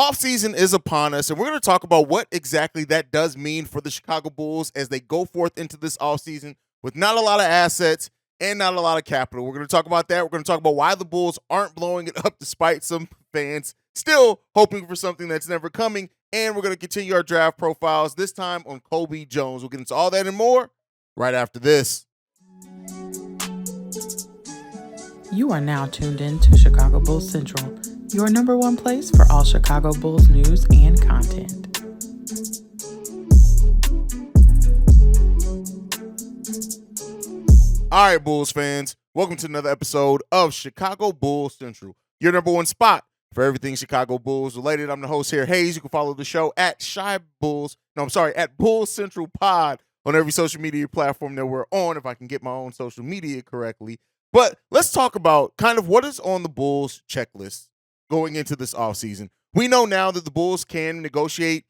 offseason is upon us, and we're going to talk about what exactly that does mean for the Chicago Bulls as they go forth into this offseason with not a lot of assets and not a lot of capital. We're going to talk about that. We're going to talk about why the Bulls aren't blowing it up despite some fans still hoping for something that's never coming. And we're going to continue our draft profiles, this time on Colby Jones. We'll get into all that and more right after this. You are now tuned in to Chicago Bulls Central, your number one place for all Chicago Bulls news and content. All right, Bulls fans, welcome to another episode of Chicago Bulls Central, your number one spot for everything Chicago Bulls related. I'm the host here, Haize. You can follow the show at at Bulls Central Pod on every social media platform that we're on, if I can get my own social media correctly. But let's talk about kind of what is on the Bulls checklist going into this offseason. We know now that the Bulls can negotiate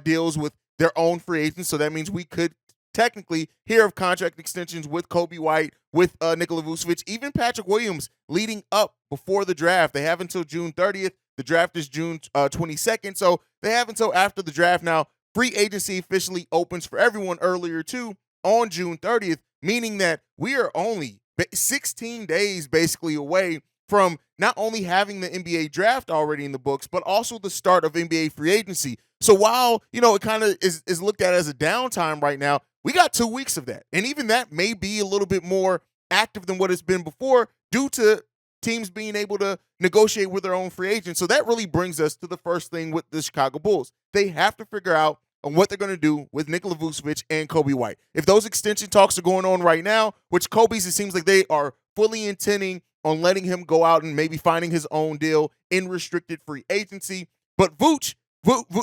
deals with their own free agents, so that means we could technically hear of contract extensions with Coby White, with Nikola Vucevic, even Patrick Williams leading up before the draft. They have until June 30th. The draft is June 22nd, so they have until after the draft. Now, free agency officially opens for everyone earlier too on June 30th, meaning that we are only 16 days basically away from not only having the NBA draft already in the books, but also the start of NBA free agency. So while, it kind of is looked at as a downtime right now, we got 2 weeks of that. And even that may be a little bit more active than what it's been before due to teams being able to negotiate with their own free agents. So that really brings us to the first thing with the Chicago Bulls. They have to figure out on what they're going to do with Nikola Vucevic and Coby White. If those extension talks are going on right now, which Kobe's, it seems like they are fully intending on letting him go out and maybe finding his own deal in restricted free agency. But Vooch,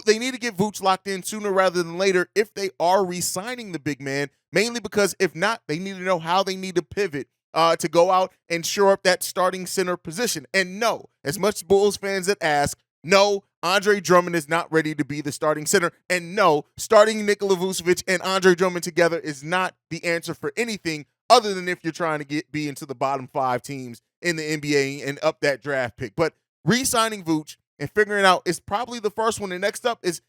they need to get Vooch locked in sooner rather than later if they are re-signing the big man, mainly because if not, they need to know how they need to pivot to go out and shore up that starting center position. And no, as much Bulls fans that ask, no, Andre Drummond is not ready to be the starting center. And no, starting Nikola Vucevic and Andre Drummond together is not the answer for anything other than if you're trying to be into the bottom 5 teams in the NBA and up that draft pick. But re-signing Vooch and figuring out is probably the first one. The next up is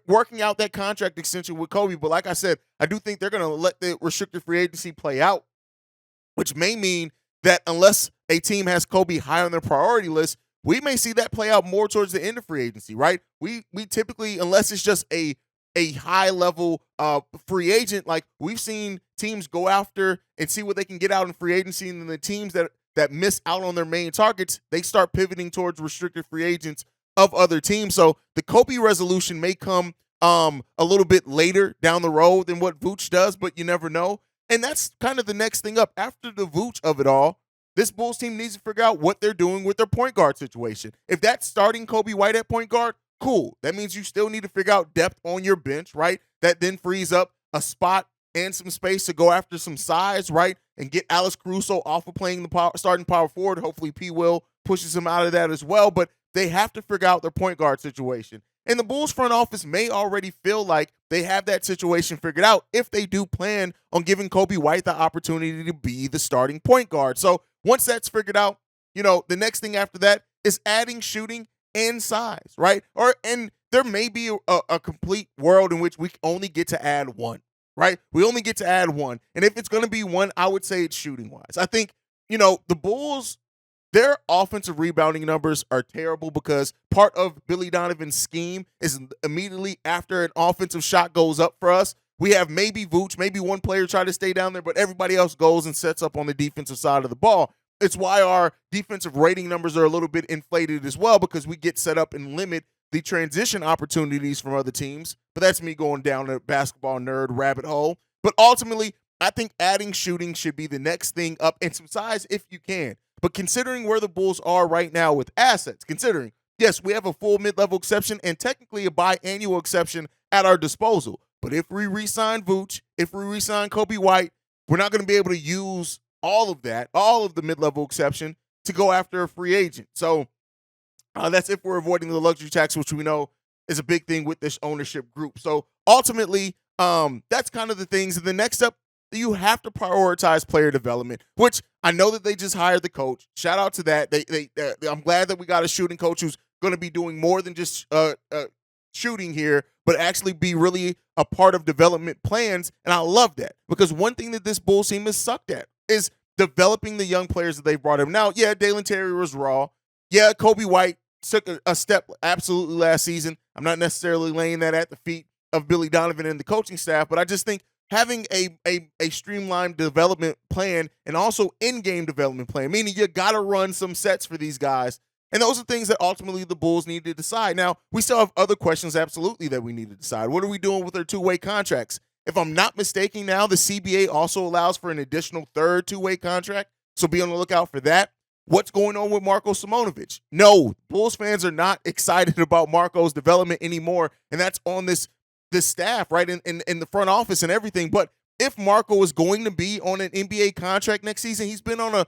working out that contract extension with Coby. But like I said, I do think they're going to let the restricted free agency play out, which may mean that unless a team has Coby high on their priority list, we may see that play out more towards the end of free agency, right? We typically, unless it's just a high-level free agent, like we've seen teams go after and see what they can get out in free agency, and then the teams that miss out on their main targets, they start pivoting towards restricted free agents of other teams. So the Coby resolution may come a little bit later down the road than what Vooch does, but you never know. And that's kind of the next thing up. After the Vooch of it all, this Bulls team needs to figure out what they're doing with their point guard situation. If that's starting Coby White at point guard, cool. That means you still need to figure out depth on your bench, right? That then frees up a spot and some space to go after some size, right? And get Alex Caruso off of playing the starting power forward. Hopefully P. Will pushes him out of that as well. But they have to figure out their point guard situation. And the Bulls front office may already feel like they have that situation figured out if they do plan on giving Coby White the opportunity to be the starting point guard. So once that's figured out, the next thing after that is adding shooting and size, right? And there may be a complete world in which we only get to add one, right? We only get to add one. And if it's going to be one, I would say it's shooting-wise. I think, the Bulls, their offensive rebounding numbers are terrible because part of Billy Donovan's scheme is immediately after an offensive shot goes up for us, we have maybe Vooch, maybe one player try to stay down there, but everybody else goes and sets up on the defensive side of the ball. It's why our defensive rating numbers are a little bit inflated as well, because we get set up and limit the transition opportunities from other teams. But that's me going down a basketball nerd rabbit hole. But ultimately, I think adding shooting should be the next thing up, and some size if you can. But considering where the Bulls are right now with assets, considering, yes, we have a full mid-level exception and technically a biannual exception at our disposal. But if we re-sign Vooch, if we re-sign Coby White, we're not going to be able to use all of that, all of the mid-level exception to go after a free agent. So that's if we're avoiding the luxury tax, which we know is a big thing with this ownership group. So ultimately, that's kind of the things. And the next up, you have to prioritize player development, which I know that they just hired the coach. Shout out to that. I'm glad that we got a shooting coach who's going to be doing more than just shooting here, but actually be really a part of development plans. And I love that, because one thing that this Bulls team has sucked at is developing the young players that they've brought in. Now, yeah, Dalen Terry was raw. Yeah, Kobe White took a step absolutely last season. I'm not necessarily laying that at the feet of Billy Donovan and the coaching staff, but I just think having a streamlined development plan and also in-game development plan, meaning you got to run some sets for these guys. And those are things that ultimately the Bulls need to decide. Now, we still have other questions, absolutely, that we need to decide. What are we doing with their two-way contracts? If I'm not mistaken now, the CBA also allows for an additional third two-way contract, so be on the lookout for that. What's going on with Marko Simonovic? No, Bulls fans are not excited about Marko's development anymore, and that's on this staff, right, in the front office and everything. But if Marko is going to be on an NBA contract next season, he's been on a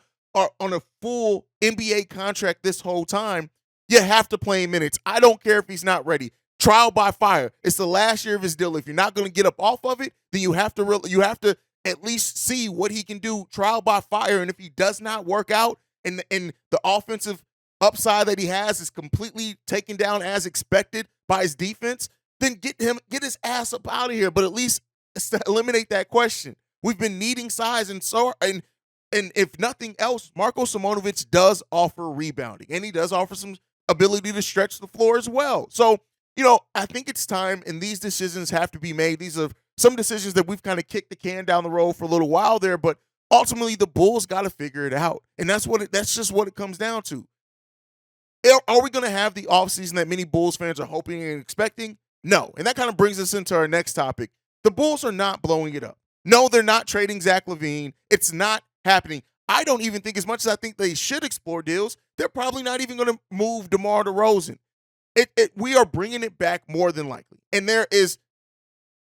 full NBA contract this whole time, you have to play him minutes. I don't care if he's not ready. Trial by fire. It's the last year of his deal. If you're not going to get up off of it, then you have to at least see what he can do, trial by fire. And if he does not work out and the offensive upside that he has is completely taken down as expected by his defense, then get his ass up out of here. But at least eliminate that question. We've been needing size, and if nothing else, Marko Simonovic does offer rebounding, and he does offer some ability to stretch the floor as well. So, I think it's time, and these decisions have to be made. These are some decisions that we've kind of kicked the can down the road for a little while there, but ultimately the Bulls got to figure it out, and that's just what it comes down to. Are we going to have the offseason that many Bulls fans are hoping and expecting? No, and that kind of brings us into our next topic. The Bulls are not blowing it up. No, they're not trading Zach LaVine. It's not happening. I don't even think, as much as I think they should explore deals, they're probably not even going to move DeMar DeRozan. We are bringing it back more than likely. And there is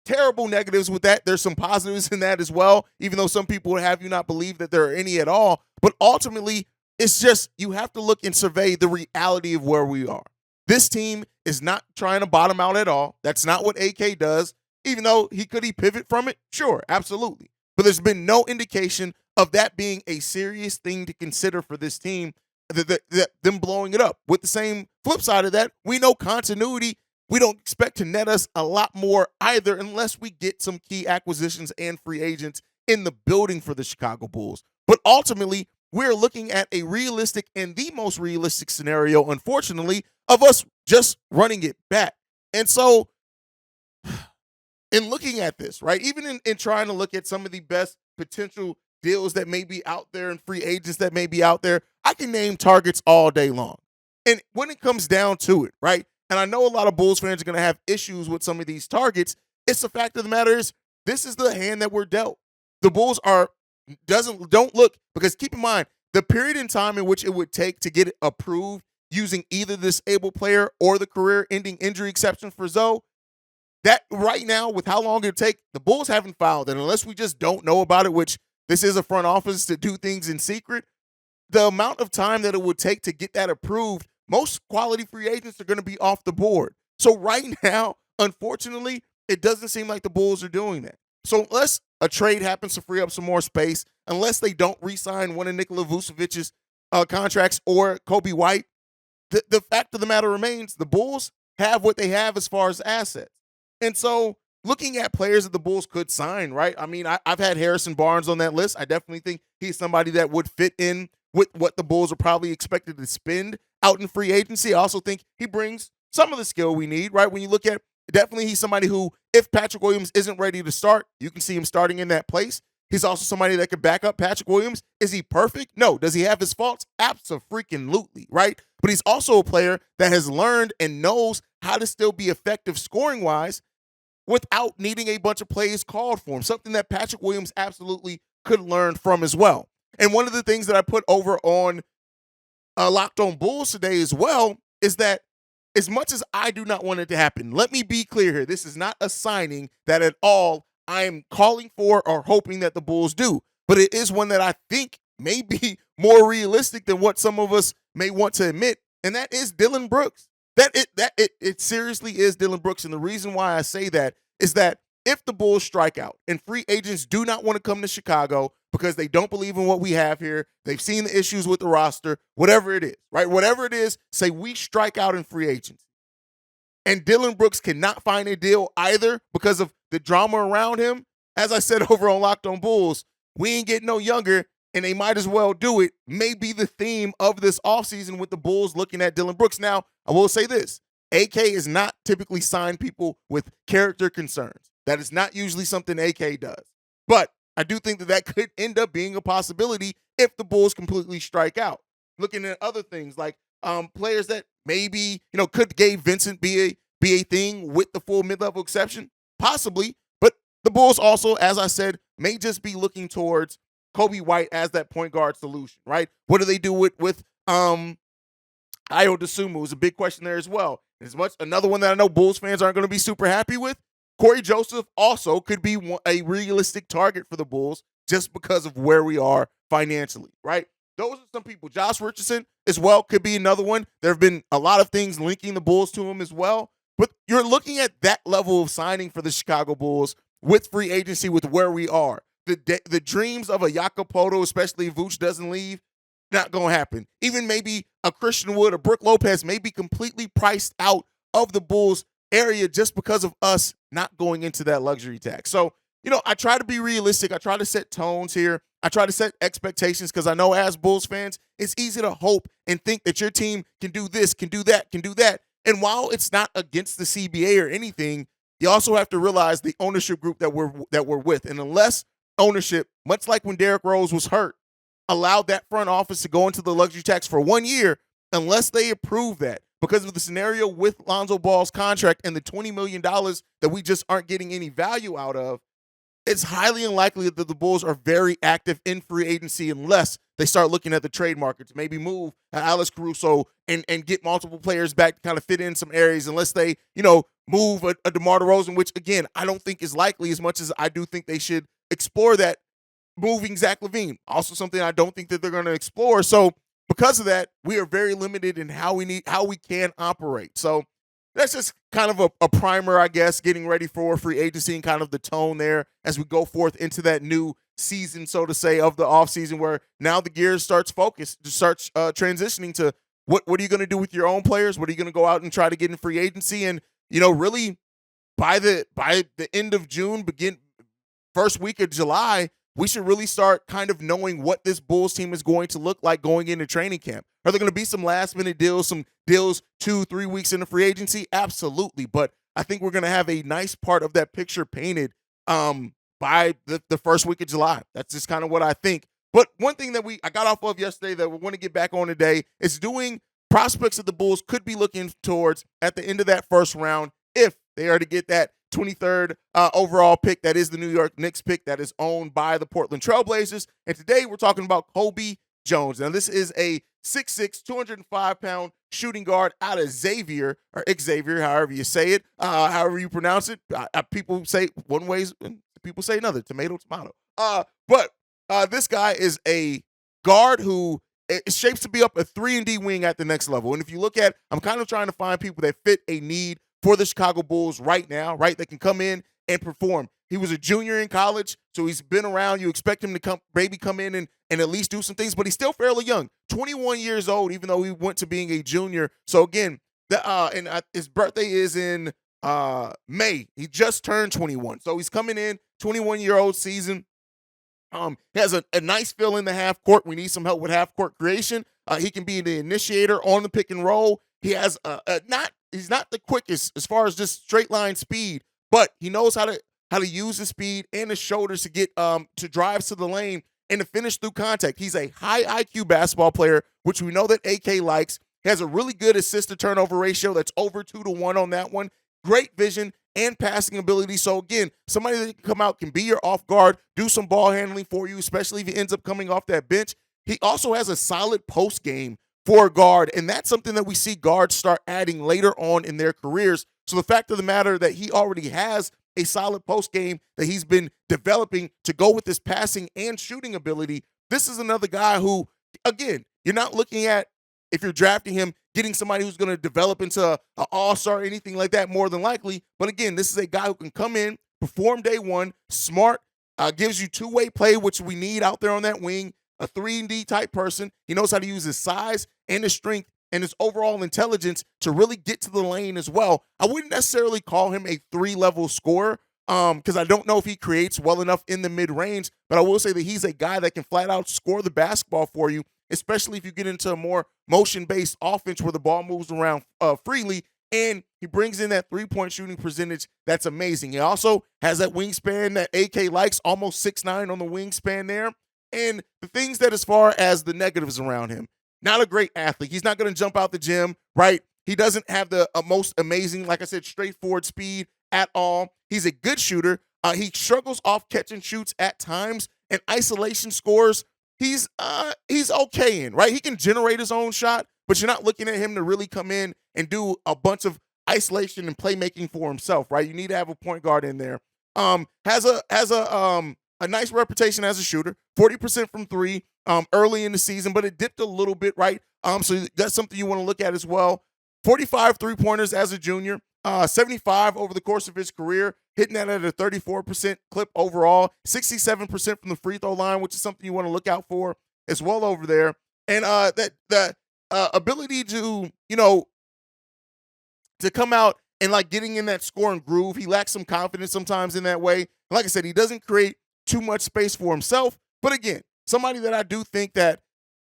terrible negatives with that. There's some positives in that as well, even though some people would have you not believe that there are any at all. But ultimately, it's just you have to look and survey the reality of where we are. This team is not trying to bottom out at all. That's not what AK does. Even though he pivot from it? Sure, absolutely. But there's been no indication of that being a serious thing to consider for this team, them blowing it up. With the same flip side of that, we know continuity. We don't expect to net us a lot more either unless we get some key acquisitions and free agents in the building for the Chicago Bulls. But ultimately, we're looking at a realistic and the most realistic scenario, unfortunately, of us just running it back. And so, in looking at this, right, even in trying to look at some of the best potential deals that may be out there and free agents that may be out there, I can name targets all day long. And when it comes down to it, right, and I know a lot of Bulls fans are going to have issues with some of these targets, it's the fact of the matter is this is the hand that we're dealt. The Bulls don't look, because keep in mind, the period in time in which it would take to get it approved using either the disabled player or the career-ending injury exception for Zoe, that right now, with how long it take, the Bulls haven't filed it. Unless we just don't know about it, which this is a front office to do things in secret, the amount of time that it would take to get that approved, most quality free agents are going to be off the board. So right now, unfortunately, it doesn't seem like the Bulls are doing that. So unless a trade happens to free up some more space, unless they don't re-sign one of Nikola Vucevic's contracts or Kobe White, the fact of the matter remains, the Bulls have what they have as far as assets. And so looking at players that the Bulls could sign, right? I mean, I've had Harrison Barnes on that list. I definitely think he's somebody that would fit in with what the Bulls are probably expected to spend out in free agency. I also think he brings some of the skill we need, right? When you look at, definitely he's somebody who, if Patrick Williams isn't ready to start, you can see him starting in that place. He's also somebody that could back up Patrick Williams. Is he perfect? No. Does he have his faults? Abso-freaking-lutely, right? But he's also a player that has learned and knows how to still be effective scoring-wise without needing a bunch of plays called for him, something that Patrick Williams absolutely could learn from as well. And one of the things that I put over on Locked On Bulls today as well is that as much as I do not want it to happen, let me be clear here, this is not a signing that at all I am calling for or hoping that the Bulls do, but it is one that I think may be more realistic than what some of us may want to admit, and that is Dillon Brooks. It seriously is Dillon Brooks. And the reason why I say that is that if the Bulls strike out and free agents do not want to come to Chicago because they don't believe in what we have here, they've seen the issues with the roster, whatever it is, right? Whatever it is, say we strike out in free agency. And Dillon Brooks cannot find a deal either because of the drama around him. As I said over on Locked on Bulls, we ain't getting no younger, and they might as well do it. May be the theme of this offseason with the Bulls looking at Dillon Brooks. Now, I will say this. AK is not typically signed people with character concerns. That is not usually something AK does. But I do think that could end up being a possibility if the Bulls completely strike out. Looking at other things like players that maybe, could Gabe Vincent be a thing with the full mid-level exception? Possibly. But the Bulls also, as I said, may just be looking towards Kobe White as that point guard solution, right? What do they do with Ayo Dosunmu is a big question there as well. As much another one that I know Bulls fans aren't going to be super happy with. Corey Joseph also could be a realistic target for the Bulls just because of where we are financially, right? Those are some people. Josh Richardson as well could be another one. There have been a lot of things linking the Bulls to him as well. But you're looking at that level of signing for the Chicago Bulls with free agency with where we are. The dreams of a Jakob, especially if Vooch doesn't leave, not going to happen. Even maybe a Christian Wood or Brook Lopez may be completely priced out of the Bulls area just because of us not going into that luxury tax. So, I try to be realistic. I try to set tones here. I try to set expectations because I know as Bulls fans, it's easy to hope and think that your team can do this, can do that, can do that. And while it's not against the CBA or anything, you also have to realize the ownership group that we're with. And unless ownership, much like when Derrick Rose was hurt, allowed that front office to go into the luxury tax for 1 year, unless they approve that, because of the scenario with Lonzo Ball's contract and the $20 million that we just aren't getting any value out of, it's highly unlikely that the Bulls are very active in free agency unless they start looking at the trade market to maybe move Alex Caruso and get multiple players back to kind of fit in some areas, unless they, move a DeMar DeRozan, which, again, I don't think is likely as much as I do think they should explore that, moving Zach LaVine. Also something I don't think that they're going to explore. So because of that, we are very limited in how we can operate. So that's just kind of a primer, I guess, getting ready for free agency and kind of the tone there as we go forth into that new season, so to say, of the offseason, where now the gears starts transitioning to what are you going to do with your own players? What are you going to go out and try to get in free agency? And, really by the end of June, first week of July, we should really start kind of knowing what this Bulls team is going to look like going into training camp. Are there going to be some last-minute deals, some deals 2-3 weeks into free agency? Absolutely. But I think we're going to have a nice part of that picture painted by the first week of July. That's just kind of what I think. But one thing that I got off of yesterday that we want to get back on today is doing prospects that the Bulls could be looking towards at the end of that first round if they are to get that 23rd overall pick. That is the New York Knicks pick that is owned by the Portland Trailblazers. And today we're talking about Colby Jones. Now, this is a 6'6", 205-pound shooting guard out of Xavier, or Xavier, however you say it, however you pronounce it. People say one way, people say another, tomato. But this guy is a guard who it shapes to be up a 3-and-D wing at the next level. And if you look at, I'm kind of trying to find people that fit a need for the Chicago Bulls right now, right? That can come in and perform. He was a junior in college, so he's been around. You expect him to come in and at least do some things, but he's still fairly young, 21 years old, even though he went to being a junior. So again, his birthday is in May. He just turned 21. So he's coming in, 21-year-old season. He has a nice feel in the half court. We need some help with half court creation. He can be the initiator on the pick and roll. He has he's not the quickest as far as just straight line speed, but he knows how to use his speed and his shoulders to get to drives to the lane and to finish through contact. He's a high IQ basketball player, which we know that AK likes. He has a really good assist to turnover ratio that's over 2-to-1 on that one. Great vision and passing ability. So again, somebody that can come out, can be your off guard, do some ball handling for you, especially if he ends up coming off that bench. He also has a solid post game for a guard, and that's something that we see guards start adding later on in their careers. So the fact of the matter that he already has a solid post game that he's been developing to go with his passing and shooting ability, this is another guy who, again, you're not looking at, if you're drafting him, getting somebody who's going to develop into an all-star or anything like that, more than likely. But again, this is a guy who can come in, performed day one, smart, gives you two-way play, which we need out there on that wing, a 3-and-D type person. He knows how to use his size and his strength and his overall intelligence to really get to the lane as well. I wouldn't necessarily call him a 3-level scorer because I don't know if he creates well enough in the mid-range, but I will say that he's a guy that can flat out score the basketball for you, especially if you get into a more motion-based offense where the ball moves around freely, and he brings in that three-point shooting percentage that's amazing. He also has that wingspan that AK likes, almost 6'9" on the wingspan there. And the things that as far as the negatives around him, not a great athlete. He's not going to jump out the gym, right? He doesn't have the most amazing, like I said, straightforward speed at all. He's a good shooter. He struggles off catch and shoots at times, and isolation scores he's okay in, right? He can generate his own shot, but you're not looking at him to really come in and do a bunch of isolation and playmaking for himself, right? You need to have a point guard in there. Has a nice reputation as a shooter, 40% from three early in the season, but it dipped a little bit, right? So that's something you want to look at as well. 45 three-pointers as a junior, 75 over the course of his career, hitting that at a 34% clip overall, 67% from the free throw line, which is something you want to look out for as well over there. And that ability to, to come out and like getting in that scoring groove. He lacks some confidence sometimes in that way. Like I said, he doesn't create too much space for himself. But again, somebody that I do think that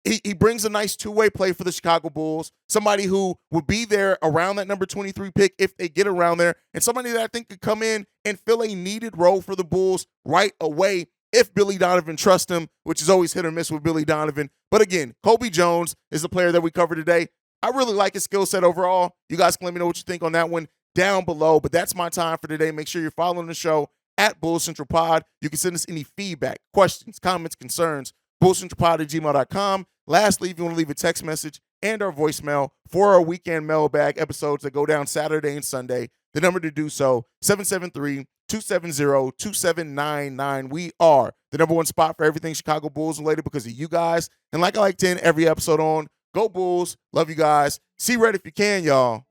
he brings a nice two-way play for the Chicago Bulls, somebody who would be there around that number 23 pick if they get around there, and somebody that I think could come in and fill a needed role for the Bulls right away if Billy Donovan trusts him, which is always hit or miss with Billy Donovan. But again, Colby Jones is the player that we covered today. I really like his skill set overall. You guys can let me know what you think on that one down below, but that's my time for today. Make sure you're following the show at Bulls Central Pod. You can send us any feedback, questions, comments, concerns, bullscentralpod@gmail.com. Lastly, if you want to leave a text message and our voicemail for our weekend mailbag episodes that go down Saturday and Sunday, the number to do so, 773-270-2799. We are the number one spot for everything Chicago Bulls related because of you guys. And like I like to end every episode on, go Bulls. Love you guys. See red if you can, y'all.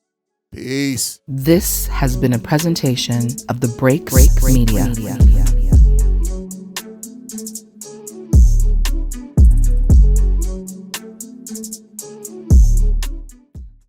Peace. This has been a presentation of the Break Media.